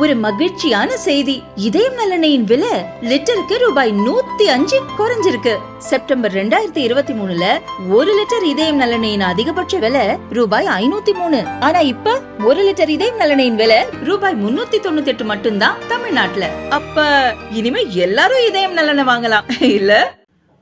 ஒரு மகிழ்ச்சியான செய்தி. இதயம் நல்லெண்ணெயின் விலை லிட்டருக்கு ரூபாய் 105 குறைஞ்சிருக்கு. செப்டம்பர் 2023ல 1 லிட்டர் இதயம் நல்லெண்ணெயின் அதிகபட்ச விலை ரூபாய் 503. ஆனா இப்ப 1 லிட்டர் இதயம் நல்லெண்ணெயின் விலை ரூபாய் 398 மட்டும்தான் தமிழ்நாட்டுல. அப்ப இனிமே எல்லாரும் இதயம் நல்லெண்ணெய் வாங்கலாம் இல்ல?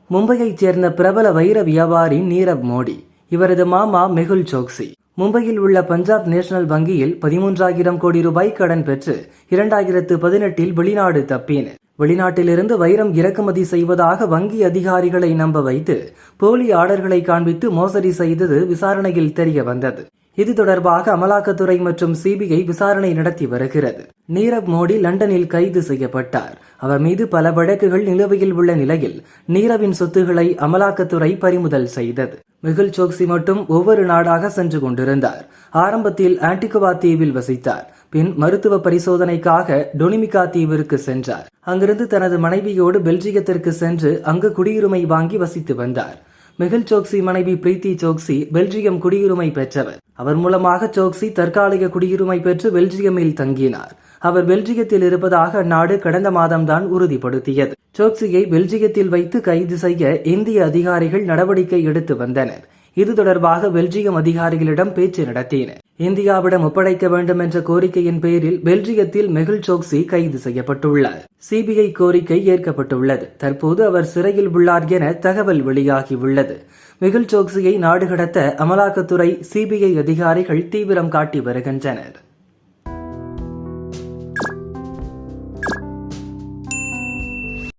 மும்பையைச் சேர்ந்த பிரபல வைர வியாபாரி நீரவ் மோடி, இவரது மாமா மெகுல் சோக்சி மும்பையில் உள்ள பஞ்சாப் நேஷனல் வங்கியில் 13,000 கோடி ரூபாய் கடன் பெற்று 2018 வெளிநாடு தப்பினர். வெளிநாட்டிலிருந்து வைரம் இறக்குமதி செய்வதாக வங்கி அதிகாரிகளை நம்ப வைத்து போலி ஆர்டர்களை காண்பித்து மோசடி செய்தது விசாரணையில் தெரிய வந்தது. இது தொடர்பாக அமலாக்கத்துறை மற்றும் சிபிஐ விசாரணை நடத்தி வருகிறது. நீரவ் மோடி லண்டனில் கைது செய்யப்பட்டார். அவர் மீது பல வழக்குகள் நிலுவையில் உள்ள நிலையில் நீரவின் சொத்துக்களை அமலாக்கத்துறை பறிமுதல் செய்தது. மெகுல் சோக்சி மட்டும் ஒவ்வொரு நாடாக சென்று கொண்டிருந்தார். ஆரம்பத்தில் ஆன்டிகுவா தீவில் வசித்தார். பின் மருத்துவ பரிசோதனைக்காக டொனிமிகா தீவிற்கு சென்றார். அங்கிருந்து தனது மனைவியோடு பெல்ஜியத்திற்கு சென்று அங்கு குடியுரிமை வாங்கி வசித்து வந்தார். மெகுல் சோக்சி மனைவி பிரீத்தி சோக்சி பெல்ஜியம் குடியுரிமை பெற்றவர். அவர் மூலமாக சோக்சி தற்காலிக குடியுரிமை பெற்று பெல்ஜியமில் தங்கினார். அவர் பெல்ஜியத்தில் இருப்பதாக அந்நாடு கடந்த மாதம்தான் உறுதிப்படுத்தியது. சோக்சியை பெல்ஜியத்தில் வைத்து கைது செய்ய இந்திய அதிகாரிகள் நடவடிக்கை எடுத்து வந்தனர். இது தொடர்பாக பெல்ஜியம் அதிகாரிகளிடம் பேச்சு நடத்தினர். இந்தியாவிடம் ஒப்படைக்க வேண்டும் என்ற கோரிக்கையின் பேரில் பெல்ஜியத்தில் மெகுல் சோக்சி கைது செய்யப்பட்டுள்ளார். சிபிஐ கோரிக்கை ஏற்கப்பட்டுள்ளது. தற்போது அவர் சிறையில் உள்ளார் என தகவல் வெளியாகியுள்ளது. மெகுல் சோக்சியை நாடு கடத்த அமலாக்கத்துறை, சிபிஐ அதிகாரிகள் தீவிரம் காட்டி வருகின்றனர்.